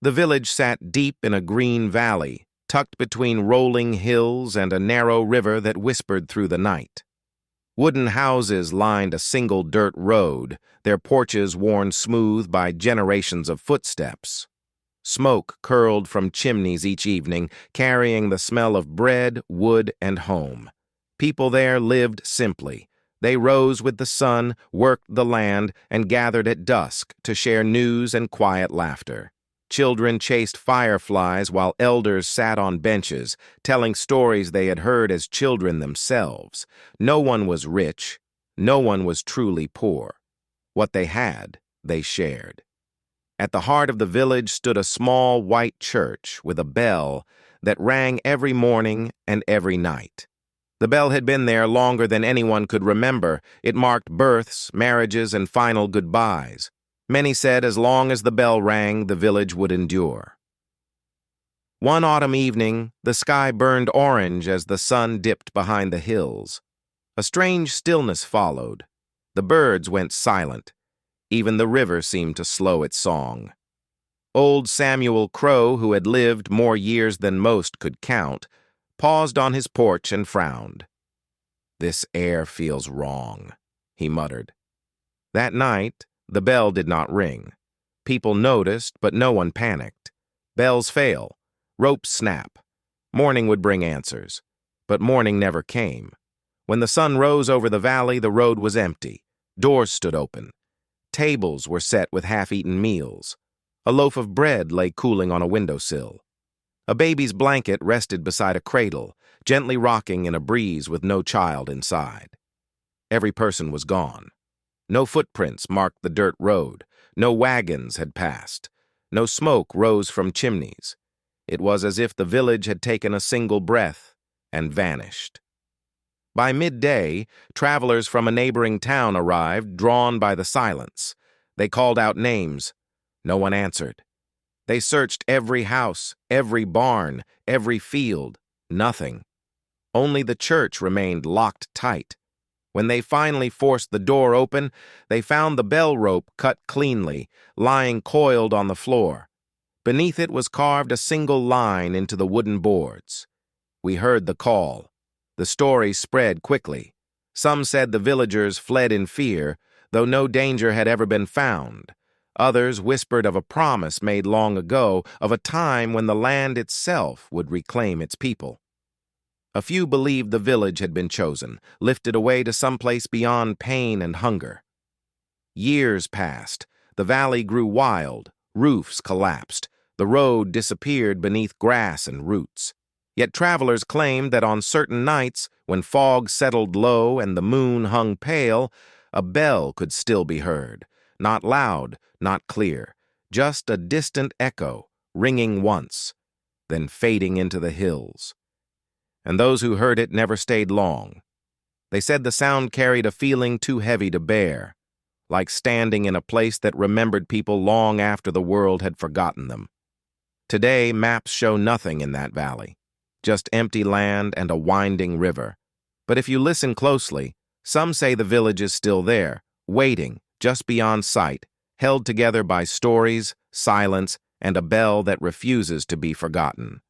The village sat deep in a green valley, tucked between rolling hills and a narrow river that whispered through the night. Wooden houses lined a single dirt road, their porches worn smooth by generations of footsteps. Smoke curled from chimneys each evening, carrying the smell of bread, wood, and home. People there lived simply. They rose with the sun, worked the land, and gathered at dusk to share news and quiet laughter. Children chased fireflies while elders sat on benches, telling stories they had heard as children themselves. No one was rich. No one was truly poor. What they had, they shared. At the heart of the village stood a small white church with a bell that rang every morning and every night. The bell had been there longer than anyone could remember. It marked births, marriages, and final goodbyes. Many said as long as the bell rang, the village would endure. One autumn evening, the sky burned orange as the sun dipped behind the hills. A strange stillness followed. The birds went silent. Even the river seemed to slow its song. Old Samuel Crow, who had lived more years than most could count, paused on his porch and frowned. "This air feels wrong," he muttered. That night, the bell did not ring. People noticed, but no one panicked. Bells fail. Ropes snap. Morning would bring answers. But morning never came. When the sun rose over the valley, the road was empty. Doors stood open. Tables were set with half-eaten meals. A loaf of bread lay cooling on a windowsill. A baby's blanket rested beside a cradle, gently rocking in a breeze with no child inside. Every person was gone. No footprints marked the dirt road. No wagons had passed. No smoke rose from chimneys. It was as if the village had taken a single breath and vanished. By midday, travelers from a neighboring town arrived, drawn by the silence. They called out names. No one answered. They searched every house, every barn, every field. Nothing. Only the church remained locked tight. When they finally forced the door open, they found the bell rope cut cleanly, lying coiled on the floor. Beneath it was carved a single line into the wooden boards. We heard the call. The story spread quickly. Some said the villagers fled in fear, though no danger had ever been found. Others whispered of a promise made long ago, of a time when the land itself would reclaim its people. A few believed the village had been chosen, lifted away to someplace beyond pain and hunger. Years passed. The valley grew wild. Roofs collapsed. The road disappeared beneath grass and roots. Yet travelers claimed that on certain nights, when fog settled low and the moon hung pale, a bell could still be heard. Not loud, not clear, just a distant echo, ringing once, then fading into the hills. And those who heard it never stayed long. They said the sound carried a feeling too heavy to bear, like standing in a place that remembered people long after the world had forgotten them. Today, maps show nothing in that valley, just empty land and a winding river. But if you listen closely, some say the village is still there, waiting, just beyond sight, held together by stories, silence, and a bell that refuses to be forgotten.